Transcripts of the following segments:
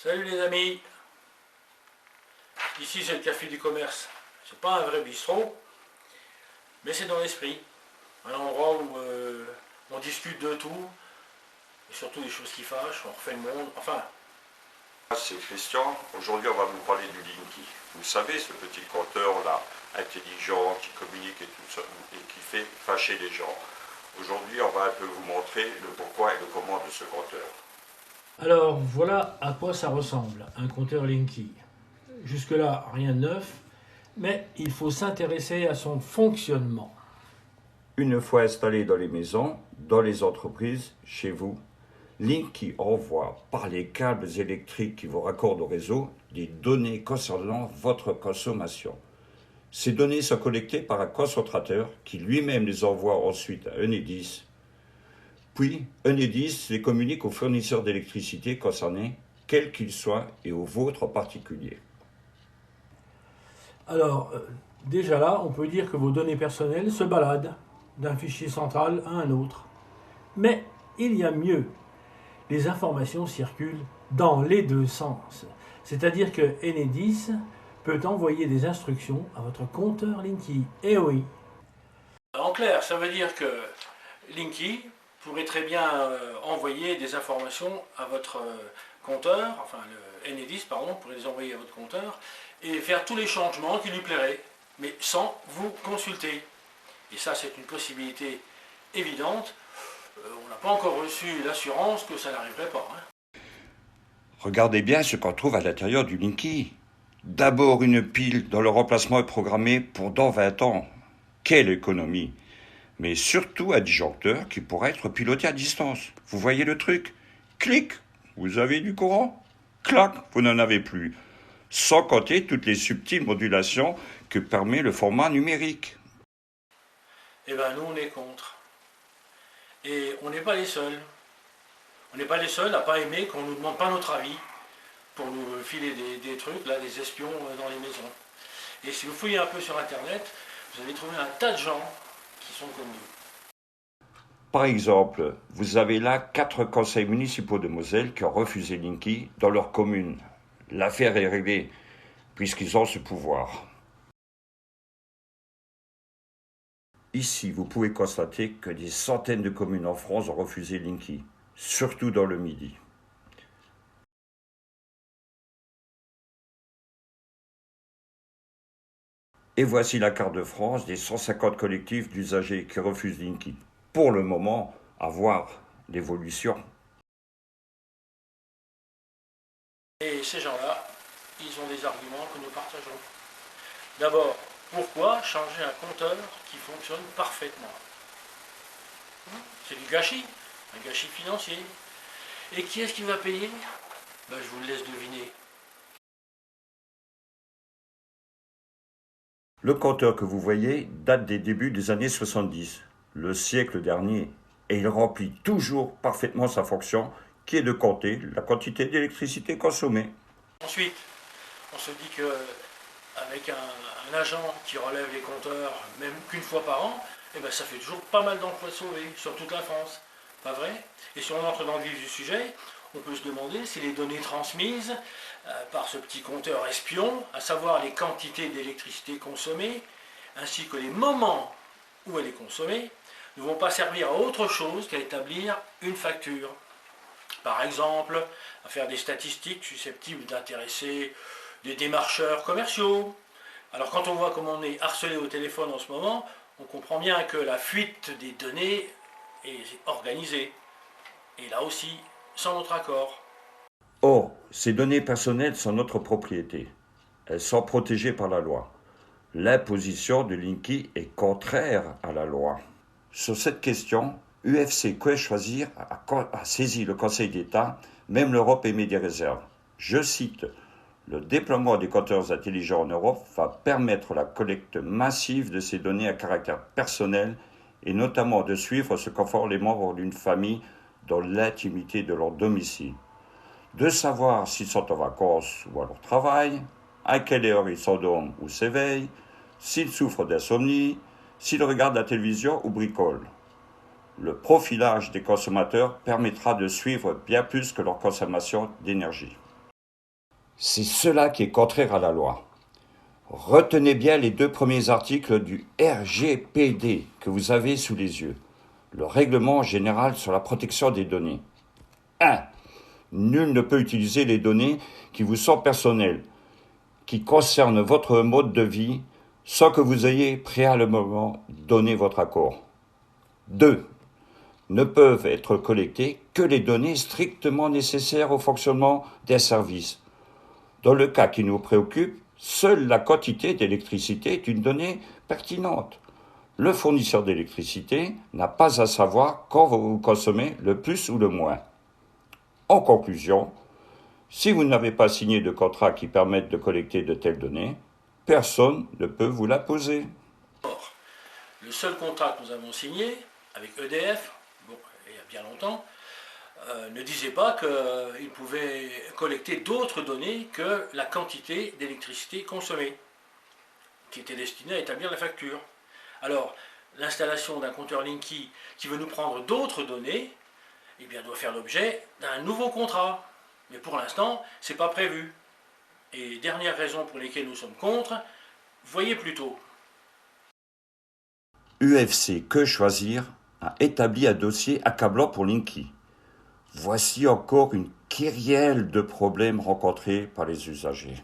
Salut les amis, ici c'est le café du commerce. C'est pas un vrai bistrot, mais c'est dans l'esprit. Un endroit où on discute de tout, et surtout des choses qui fâchent, on refait le monde, enfin. C'est Christian. Aujourd'hui, on va vous parler du Linky. Vous savez, ce petit compteur-là, intelligent, qui communique et tout ça, et qui fait fâcher les gens. Aujourd'hui, on va un peu vous montrer le pourquoi et le comment de ce compteur. Alors voilà à quoi ça ressemble, un compteur Linky. Jusque-là, rien de neuf, mais il faut s'intéresser à son fonctionnement. Une fois installé dans les maisons, dans les entreprises, chez vous, Linky envoie par les câbles électriques qui vous raccordent au réseau des données concernant votre consommation. Ces données sont collectées par un concentrateur qui lui-même les envoie ensuite à Enedis. Puis, Enedis les communique aux fournisseurs d'électricité concernés, quels qu'ils soient, et aux vôtres en particulier. Alors, déjà là, on peut dire que vos données personnelles se baladent d'un fichier central à un autre. Mais il y a mieux. Les informations circulent dans les deux sens. C'est-à-dire que Enedis peut envoyer des instructions à votre compteur Linky. Eh oui. En clair, ça veut dire que Linky pourrait très bien envoyer des informations à votre compteur, enfin le Enedis, pardon, pourrait les envoyer à votre compteur et faire tous les changements qui lui plairaient, mais sans vous consulter. Et ça, c'est une possibilité évidente. On n'a pas encore reçu l'assurance que ça n'arriverait pas. Regardez bien ce qu'on trouve à l'intérieur du Linky. D'abord, une pile dont le remplacement est programmé pour dans 20 ans. Quelle économie! Mais surtout un disjoncteur qui pourra être piloté à distance. Vous voyez le truc? Clic, vous avez du courant. Clac, vous n'en avez plus. Sans compter toutes les subtiles modulations que permet le format numérique. Eh bien, nous, on est contre. Et on n'est pas les seuls. On n'est pas les seuls à pas aimer qu'on ne nous demande pas notre avis pour nous filer des trucs, là, des espions dans les maisons. Et si vous fouillez un peu sur Internet, vous allez trouver un tas de gens qui sont comme nous. Par exemple, vous avez là 4 conseils municipaux de Moselle qui ont refusé Linky dans leur commune. L'affaire est réglée, puisqu'ils ont ce pouvoir. Ici, vous pouvez constater que des centaines de communes en France ont refusé Linky, surtout dans le Midi. Et voici la carte de France des 150 collectifs d'usagers qui refusent Linky. Pour le moment, à voir l'évolution. Et ces gens-là, ils ont des arguments que nous partageons. D'abord, pourquoi changer un compteur qui fonctionne parfaitement? C'est du gâchis, un gâchis financier. Et qui est-ce qui va payer? Je vous le laisse deviner. Le compteur que vous voyez date des débuts des années 70, le siècle dernier, et il remplit toujours parfaitement sa fonction, qui est de compter la quantité d'électricité consommée. Ensuite, on se dit qu'avec un agent qui relève les compteurs, même qu'une fois par an, ça fait toujours pas mal d'emplois sauvés sur toute la France. Pas vrai? Et si on entre dans le vif du sujet, on peut se demander si les données transmises par ce petit compteur espion, à savoir les quantités d'électricité consommées, ainsi que les moments où elle est consommée, ne vont pas servir à autre chose qu'à établir une facture. Par exemple, à faire des statistiques susceptibles d'intéresser des démarcheurs commerciaux. Alors quand on voit comment on est harcelé au téléphone en ce moment, on comprend bien que la fuite des données est organisée. Et là aussi, sans notre accord. Or, ces données personnelles sont notre propriété. Elles sont protégées par la loi. L'imposition de Linky est contraire à la loi. Sur cette question, UFC Que Choisir a saisi le Conseil d'État, même l'Europe émet des réserves. Je cite, le déploiement des compteurs intelligents en Europe va permettre la collecte massive de ces données à caractère personnel et notamment de suivre ce qu'en font les membres d'une famille dans l'intimité de leur domicile. De savoir s'ils sont en vacances ou à leur travail, à quelle heure ils s'endorment ou s'éveillent, s'ils souffrent d'insomnie, s'ils regardent la télévision ou bricolent. Le profilage des consommateurs permettra de suivre bien plus que leur consommation d'énergie. C'est cela qui est contraire à la loi. Retenez bien les 2 premiers articles du RGPD que vous avez sous les yeux. Le Règlement général sur la protection des données. 1. Nul ne peut utiliser les données qui vous sont personnelles, qui concernent votre mode de vie, sans que vous ayez préalablement donné votre accord. 2. Ne peuvent être collectées que les données strictement nécessaires au fonctionnement des services. Dans le cas qui nous préoccupe, seule la quantité d'électricité est une donnée pertinente. Le fournisseur d'électricité n'a pas à savoir quand vous consommez le plus ou le moins. En conclusion, si vous n'avez pas signé de contrat qui permette de collecter de telles données, personne ne peut vous la poser. Or, le seul contrat que nous avons signé avec EDF, bon, il y a bien longtemps, ne disait pas qu'il pouvait collecter d'autres données que la quantité d'électricité consommée, qui était destinée à établir la facture. Alors, l'installation d'un compteur Linky qui veut nous prendre d'autres données, eh bien, doit faire l'objet d'un nouveau contrat. Mais pour l'instant, ce n'est pas prévu. Et dernière raison pour lesquelles nous sommes contre, voyez plutôt. UFC Que Choisir a établi un dossier accablant pour Linky. Voici encore une kyrielle de problèmes rencontrés par les usagers.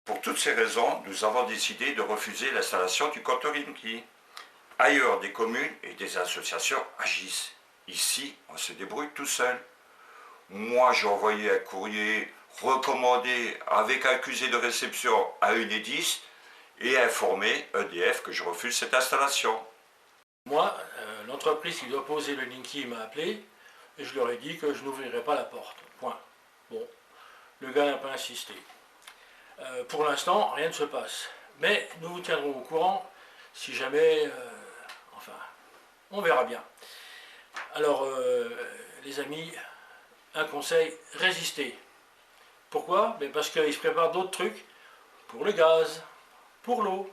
Pour toutes ces raisons, nous avons décidé de refuser l'installation du compteur Linky. Ailleurs, des communes et des associations agissent. Ici, on se débrouille tout seul. Moi, j'ai envoyé un courrier recommandé avec accusé de réception à Enedis et informé EDF que je refuse cette installation. Moi, l'entreprise qui doit poser le Linky m'a appelé et je leur ai dit que je n'ouvrirai pas la porte. Point. Bon, le gars n'a pas insisté. Pour l'instant, rien ne se passe. Mais nous vous tiendrons au courant si jamais... enfin, on verra bien. Alors, les amis, un conseil, résistez. Pourquoi? Parce qu'ils se préparent d'autres trucs pour le gaz, pour l'eau,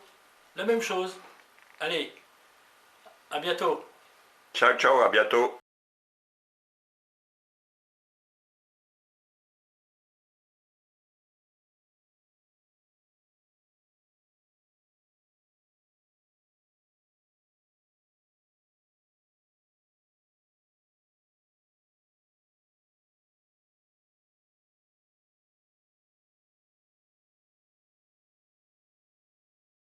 la même chose. Allez, à bientôt. Ciao, ciao, à bientôt.